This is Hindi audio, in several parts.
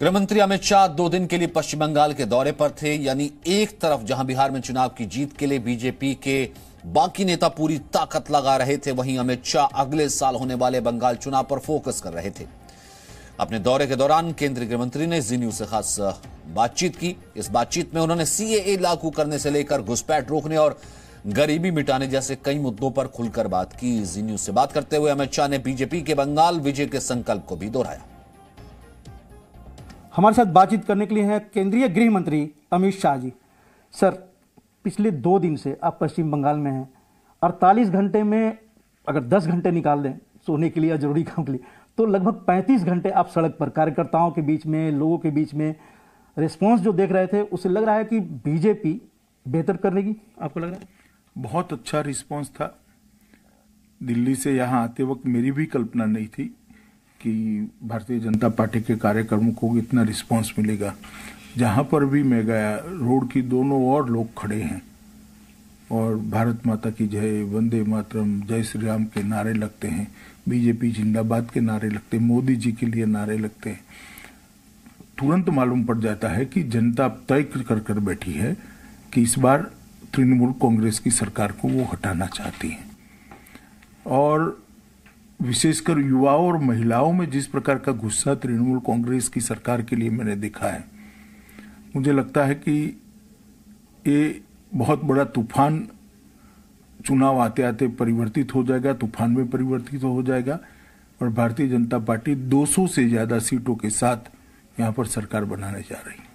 गृहमंत्री अमित शाह 2 दिन के लिए पश्चिम बंगाल के दौरे पर थे। यानी एक तरफ जहां बिहार में चुनाव की जीत के लिए बीजेपी के बाकी नेता पूरी ताकत लगा रहे थे, वहीं अमित शाह अगले साल होने वाले बंगाल चुनाव पर फोकस कर रहे थे। अपने दौरे के दौरान केंद्रीय गृहमंत्री ने जी न्यूज से खास बातचीत की। इस बातचीत में उन्होंने सीएए लागू करने से लेकर घुसपैठ रोकने और गरीबी मिटाने जैसे कई मुद्दों पर खुलकर बात की। जी न्यूज से बात करते हुए अमित शाह ने बीजेपी के बंगाल विजय के संकल्प को भी दोहराया। हमारे साथ बातचीत करने के लिए हैं केंद्रीय गृह मंत्री अमित शाह जी। सर, पिछले 2 दिन से आप पश्चिम बंगाल में हैं। 48 घंटे में अगर 10 घंटे निकाल दें सोने के लिए या जरूरी काम के लिए, तो लगभग 35 घंटे आप सड़क पर कार्यकर्ताओं के बीच में, लोगों के बीच में रिस्पॉन्स जो देख रहे थे, उससे लग रहा है कि बीजेपी बेहतर करेगी। आपको लग रहा है? बहुत अच्छा रिस्पॉन्स था। दिल्ली से यहाँ आते वक्त मेरी भी कल्पना नहीं थी कि भारतीय जनता पार्टी के कार्यक्रमों को इतना रिस्पांस मिलेगा। जहाँ पर भी मैं गया, रोड की दोनों ओर लोग खड़े हैं और भारत माता की जय, वंदे मातरम, जय श्री राम के नारे लगते हैं, बीजेपी जिंदाबाद के नारे लगते हैं, मोदी जी के लिए नारे लगते हैं। तुरंत मालूम पड़ जाता है कि जनता तय कर बैठी है कि इस बार तृणमूल कांग्रेस की सरकार को वो हटाना चाहती है। और विशेषकर युवाओं और महिलाओं में जिस प्रकार का गुस्सा तृणमूल कांग्रेस की सरकार के लिए मैंने देखा है, मुझे लगता है कि ये बहुत बड़ा तूफान चुनाव आते आते परिवर्तित हो जाएगा, तूफान में परिवर्तित हो जाएगा और भारतीय जनता पार्टी 200 से ज्यादा सीटों के साथ यहां पर सरकार बनाने जा रही है।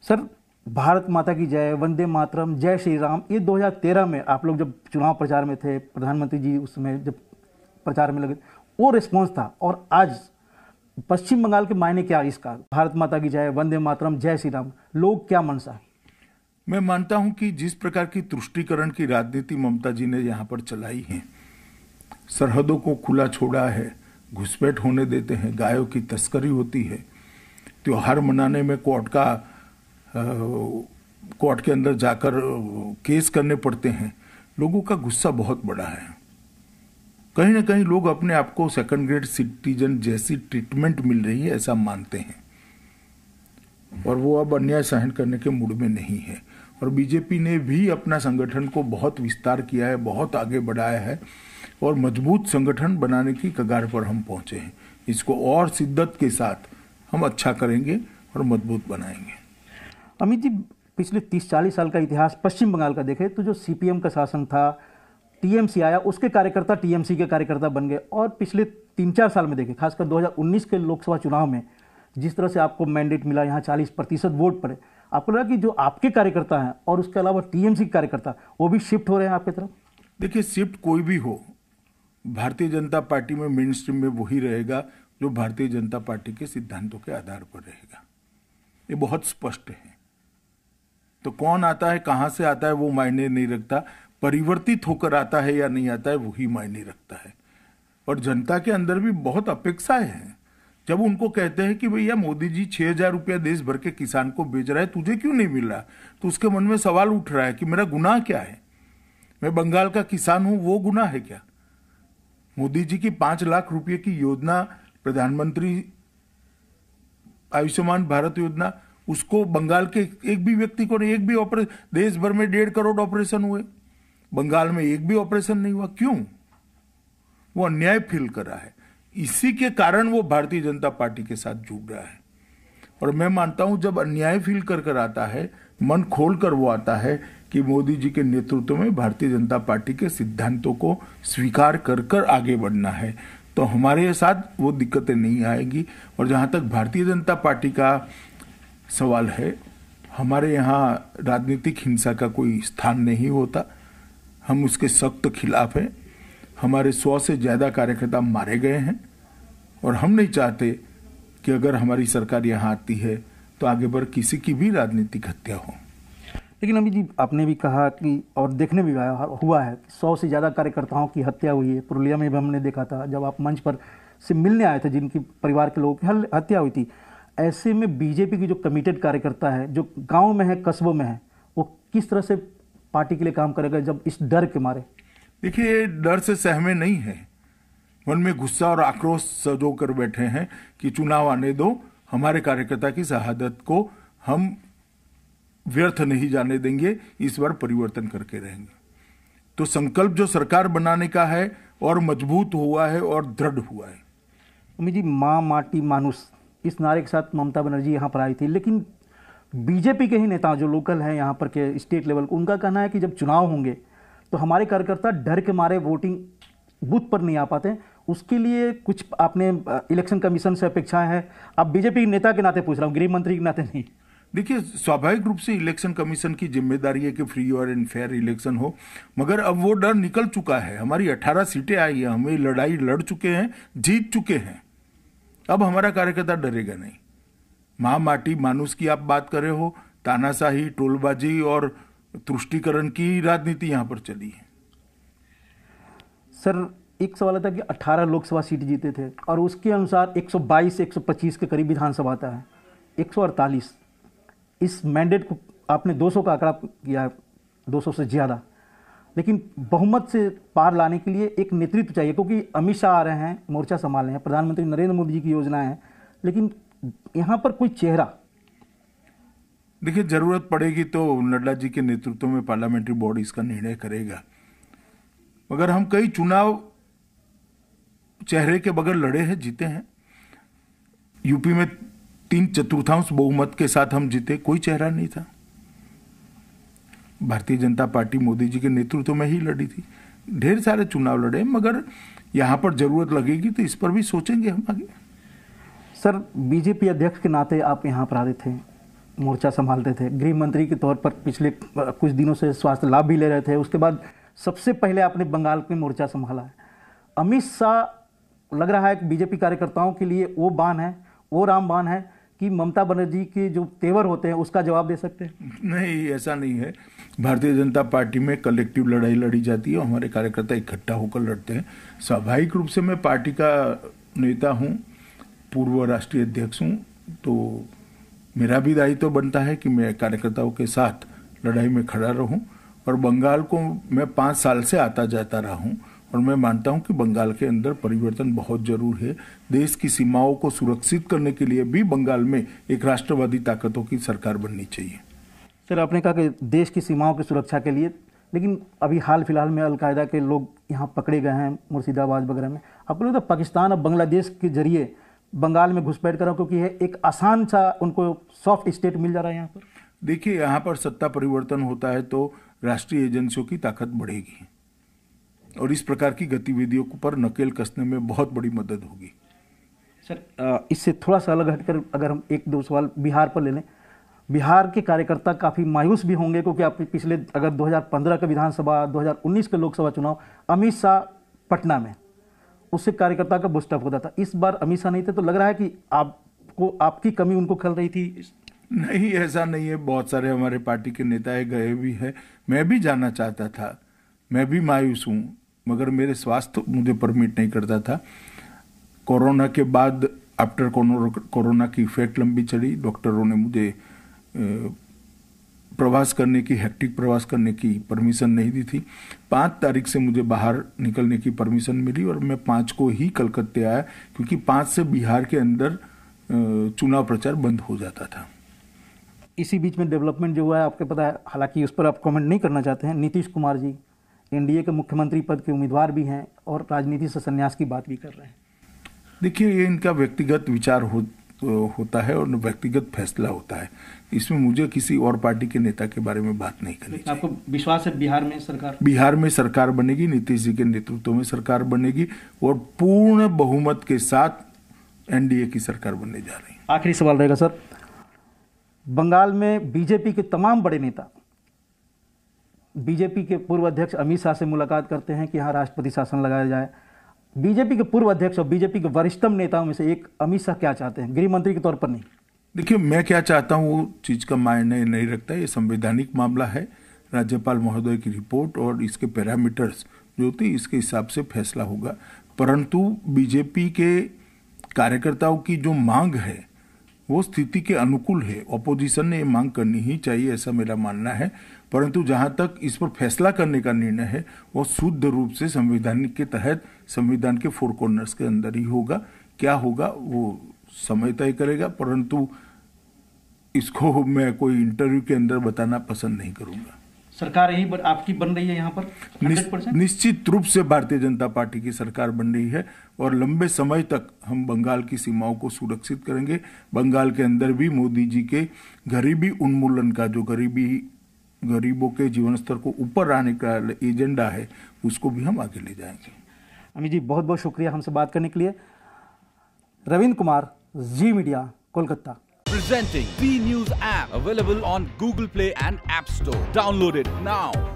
सर, भारत माता की जय, वंदे मातरम, जय श्री राम, ये 2013 में आप लोग जब चुनाव प्रचार में थे, प्रधानमंत्री जी उस समय जब प्रचार में लगे, वो रिस्पॉन्स था। और आज पश्चिम बंगाल के मायने क्या इसका? भारत माता की जय, वंदे मातरम, जय श्री राम, लोग क्या मनसा है? मैं मानता हूं कि जिस प्रकार की तुष्टीकरण की राजनीति ममता जी ने यहां पर चलाई है, सरहदों को खुला छोड़ा है, घुसपैठ होने देते हैं, गायों की तस्करी होती है, त्योहार मनाने में कोर्ट के अंदर जाकर केस करने पड़ते हैं। लोगों का गुस्सा बहुत बड़ा है। कहीं ना कहीं लोग अपने आप को सेकंड ग्रेड सिटीजन जैसी ट्रीटमेंट मिल रही है ऐसा मानते हैं और वो अब अन्याय सहन करने के मूड में नहीं है। और बीजेपी ने भी अपना संगठन को बहुत विस्तार किया है, बहुत आगे बढ़ाया है और मजबूत संगठन बनाने की कगार पर हम पहुंचे हैं। इसको और शिद्दत के साथ हम अच्छा करेंगे और मजबूत बनाएंगे। अमित जी, पिछले 30-40 साल का इतिहास पश्चिम बंगाल का देखें तो जो सीपीएम का शासन था, टीएमसी आया, उसके कार्यकर्ता टीएमसी के कार्यकर्ता बन गए। और पिछले 3-4 साल में देखें, खासकर 2019 के लोकसभा चुनाव में जिस तरह से आपको मैंडेट मिला, यहाँ 40% वोट पड़े, आपको लगा कि जो आपके कार्यकर्ता हैं और उसके अलावा टीएमसी के कार्यकर्ता वो भी शिफ्ट हो रहे हैं आपकी तरफ? देखिए, शिफ्ट कोई भी हो, भारतीय जनता पार्टी में मेन स्ट्रीम में वही रहेगा जो भारतीय जनता पार्टी के सिद्धांतों के आधार पर रहेगा। ये बहुत स्पष्ट है। तो कौन आता है, कहां से आता है, वो मायने नहीं रखता। परिवर्तित होकर आता है या नहीं आता है, वही मायने रखता है। और जनता के अंदर भी बहुत अपेक्षाएं हैं। जब उनको कहते हैं कि भैया मोदी जी 6,000 रुपया देश भर के किसान को बेच रहा है, तुझे क्यों नहीं मिल रहा, तो उसके मन में सवाल उठ रहा है कि मेरा गुनाह क्या है? मैं बंगाल का किसान हूं, वो गुनाह है क्या? मोदी जी की 5 लाख रुपये की योजना, प्रधानमंत्री आयुष्मान भारत योजना, उसको बंगाल के एक भी व्यक्ति को नहीं, एक भी ऑपरेशन, देश भर में 1.5 करोड़ ऑपरेशन हुए, बंगाल में एक भी ऑपरेशन नहीं हुआ। क्यों? वो अन्याय फील कर रहा है। इसी के कारण वो भारतीय जनता पार्टी के साथ जुड़ रहा है। और मैं मानता हूं जब अन्याय फील कर आता है, मन खोल कर वो आता है कि मोदी जी के नेतृत्व में भारतीय जनता पार्टी के सिद्धांतों को स्वीकार कर आगे बढ़ना है, तो हमारे साथ वो दिक्कतें नहीं आएगी। और जहां तक भारतीय जनता पार्टी का सवाल है, हमारे यहाँ राजनीतिक हिंसा का कोई स्थान नहीं होता। हम उसके सख्त खिलाफ हैं। हमारे 100 से ज्यादा कार्यकर्ता मारे गए हैं और हम नहीं चाहते कि अगर हमारी सरकार यहाँ आती है तो आगे बढ़ किसी की भी राजनीतिक हत्या हो। लेकिन अमित जी, आपने भी कहा कि और देखने भी हुआ है 100 से ज़्यादा कार्यकर्ताओं की हत्या हुई है। पुरुलिया में भी हमने देखा था जब आप मंच पर से मिलने आए थे, जिनकी परिवार के लोगों की हत्या हुई थी। ऐसे में बीजेपी की जो कमिटेड कार्यकर्ता है, जो गाँव में है, कस्बों में है, वो किस तरह से पार्टी के लिए काम करेगा जब इस डर के मारे? देखिए, डर से सहमे नहीं है, मन में गुस्सा और आक्रोश सजो कर बैठे हैं कि चुनाव आने दो, हमारे कार्यकर्ता की शहादत को हम व्यर्थ नहीं जाने देंगे, इस बार परिवर्तन करके रहेंगे। तो संकल्प जो सरकार बनाने का है और मजबूत हुआ है और दृढ़ हुआ है। अमित जी, माँ माटी मानुस, इस नारे के साथ ममता बनर्जी यहाँ पर आई थी, लेकिन बीजेपी के ही नेता जो लोकल हैं यहाँ पर के स्टेट लेवल, उनका कहना है कि जब चुनाव होंगे तो हमारे कार्यकर्ता डर के मारे वोटिंग बूथ पर नहीं आ पाते। उसके लिए कुछ आपने इलेक्शन कमीशन से अपेक्षाएं हैं? अब बीजेपी के नेता के नाते पूछ रहा हूँ, गृह मंत्री के नाते नहीं। देखिए, स्वाभाविक रूप से इलेक्शन कमीशन की जिम्मेदारी है कि फ्री और फेयर इलेक्शन हो, मगर अब वो डर निकल चुका है। हमारी 18 सीटें आई है, हम ये लड़ाई लड़ चुके हैं, जीत चुके हैं। अब हमारा कार्यकर्ता डरेगा नहीं। माँ माटी मानुस की आप बात कर रहे हो, तानाशाही, टोलबाजी और तुष्टीकरण की राजनीति यहां पर चली है। सर, एक सवाल था कि 18 लोकसभा सीट जीते थे और उसके अनुसार 122 125 के करीब विधानसभा आता है, 148 इस मैंडेट को आपने 200 का आंकड़ा किया, 200 से ज़्यादा, लेकिन बहुमत से पार लाने के लिए एक नेतृत्व चाहिए, क्योंकि अमित शाह आ रहे हैं, मोर्चा संभाल रहे हैं, प्रधानमंत्री नरेंद्र मोदी जी की योजनाएं हैं, लेकिन यहाँ पर कोई चेहरा। देखिए, जरूरत पड़ेगी तो नड्डा जी के नेतृत्व में पार्लियामेंट्री बॉडी इसका निर्णय करेगा, मगर हम कई चुनाव चेहरे के बगैर लड़े हैं, जीते हैं। यूपी में 3/4 बहुमत के साथ हम जीते, कोई चेहरा नहीं था। भारतीय जनता पार्टी मोदी जी के नेतृत्व में ही लड़ी थी। ढेर सारे चुनाव लड़े, मगर यहां पर जरूरत लगेगी तो इस पर भी सोचेंगे हम आगे। सर, बीजेपी अध्यक्ष के नाते आप यहाँ पर आते थे, मोर्चा संभालते थे, गृह मंत्री के तौर पर पिछले कुछ दिनों से स्वास्थ्य लाभ भी ले रहे थे, उसके बाद सबसे पहले आपने बंगाल में मोर्चा संभाला है। अमित शाह लग रहा है कि बीजेपी कार्यकर्ताओं के लिए वो बाण है, वो रामबाण है कि ममता बनर्जी के जो तेवर होते हैं उसका जवाब दे सकते हैं? नहीं, ऐसा नहीं है। भारतीय जनता पार्टी में कलेक्टिव लड़ाई लड़ी जाती है, हमारे कार्यकर्ता इकट्ठा होकर लड़ते हैं। स्वाभाविक रूप से मैं पार्टी का नेता हूं, पूर्व राष्ट्रीय अध्यक्ष हूं, तो मेरा भी दायित्व बनता है कि मैं कार्यकर्ताओं के साथ लड़ाई में खड़ा रहूं। और बंगाल को मैं 5 साल से आता जाता रहा हूं और मैं मानता हूं कि बंगाल के अंदर परिवर्तन बहुत जरूर है। देश की सीमाओं को सुरक्षित करने के लिए भी बंगाल में एक राष्ट्रवादी ताकतों की सरकार बननी चाहिए। सर, आपने कहा कि देश की सीमाओं की सुरक्षा के लिए, लेकिन अभी हाल फिलहाल में अलकायदा के लोग यहाँ पकड़े गए हैं मुर्शिदाबाद वगैरह में। आपको लगता है पाकिस्तान और बांग्लादेश के जरिए बंगाल में घुसपैठ कर रहा, क्योंकि यह एक आसान सा उनको सॉफ्ट स्टेट मिल जा रहा है यहाँ पर? देखिए, यहाँ पर सत्ता परिवर्तन होता है तो राष्ट्रीय एजेंसियों की ताकत बढ़ेगी और इस प्रकार की गतिविधियों पर नकेल कसने में बहुत बड़ी मदद होगी। सर, इससे थोड़ा सा अलग हटकर अगर हम 1-2 सवाल बिहार पर ले लें, बिहार के कार्यकर्ता काफ़ी मायूस भी होंगे, क्योंकि आप पिछले अगर 2015 का विधानसभा, 2019 का लोकसभा चुनाव अमित शाह पटना में, उससे कार्यकर्ता का बूस्टअप होता था। इस बार अमित शाह नहीं थे, तो लग रहा है कि आपको आपकी कमी उनको खल रही थी? नहीं, ऐसा नहीं है। बहुत सारे हमारे पार्टी के नेता गए भी हैं, मैं भी जाना चाहता था, मैं भी मायूस हूँ, मगर मेरे स्वास्थ्य मुझे परमिट नहीं करता था। कोरोना के बाद आफ्टर कोरोना की इफेक्ट लंबी चली, डॉक्टरों ने मुझे प्रवास करने की, हेक्टिक प्रवास करने की परमिशन नहीं दी थी। 5 तारीख से मुझे बाहर निकलने की परमिशन मिली और मैं 5 को ही कलकत्ते आया, क्योंकि 5 से बिहार के अंदर चुनाव प्रचार बंद हो जाता था। इसी बीच में डेवलपमेंट जो हुआ है आपको पता है, हालांकि उस पर आप कमेंट नहीं करना चाहते हैं। नीतीश कुमार जी एनडीए के मुख्यमंत्री पद के उम्मीदवार भी हैं और राजनीति से संन्यास की बात भी कर रहे हैं। देखिए, ये इनका व्यक्तिगत विचार होता है और व्यक्तिगत फैसला होता है। इसमें मुझे किसी और पार्टी के नेता के बारे में बात नहीं करनी चाहिए। आपको विश्वास है बिहार में सरकार बनेगी, नीतीश जी के नेतृत्व में सरकार बनेगी और पूर्ण बहुमत के साथ एनडीए की सरकार बनने जा रही है। आखिरी सवाल रहेगा सर, बंगाल में बीजेपी के तमाम बड़े नेता बीजेपी के पूर्व अध्यक्ष अमित शाह से मुलाकात करते हैं कि यहाँ राष्ट्रपति शासन लगाया जाए। बीजेपी के पूर्व अध्यक्ष और बीजेपी के वरिष्ठतम नेताओं में से एक अमित शाह क्या चाहते हैं, गृह मंत्री के तौर पर नहीं? देखिए, मैं क्या चाहता हूँ वो चीज का मायने नहीं रखता। ये संवैधानिक मामला है, राज्यपाल महोदय की रिपोर्ट और इसके पैरामीटर्स जो होते हैं इसके हिसाब से फैसला होगा। परंतु बीजेपी के कार्यकर्ताओं की जो मांग है वो स्थिति के अनुकूल है। ऑपोजिशन ने ये मांग करनी ही चाहिए, ऐसा मेरा मानना है। परंतु जहां तक इस पर फैसला करने का निर्णय है वो शुद्ध रूप से संवैधानिक के तहत संविधान के 4 कॉर्नर्स के अंदर ही होगा। क्या होगा वो समय तय करेगा, परंतु इसको मैं कोई इंटरव्यू के अंदर बताना पसंद नहीं करूंगा। सरकार यही आपकी बन रही है यहाँ पर 100%? निश्चित रूप से भारतीय जनता पार्टी की सरकार बन रही है और लंबे समय तक हम बंगाल की सीमाओं को सुरक्षित करेंगे। बंगाल के अंदर भी मोदी जी के गरीबी उन्मूलन का, जो गरीबों के जीवन स्तर को ऊपर लाने का एजेंडा है, उसको भी हम आगे ले जाएंगे। अमित जी, बहुत बहुत शुक्रिया हमसे बात करने के लिए। Ravindra Kumar, Zee media, Kolkata. Presenting B News app, available on Google Play and App Store. Download it now.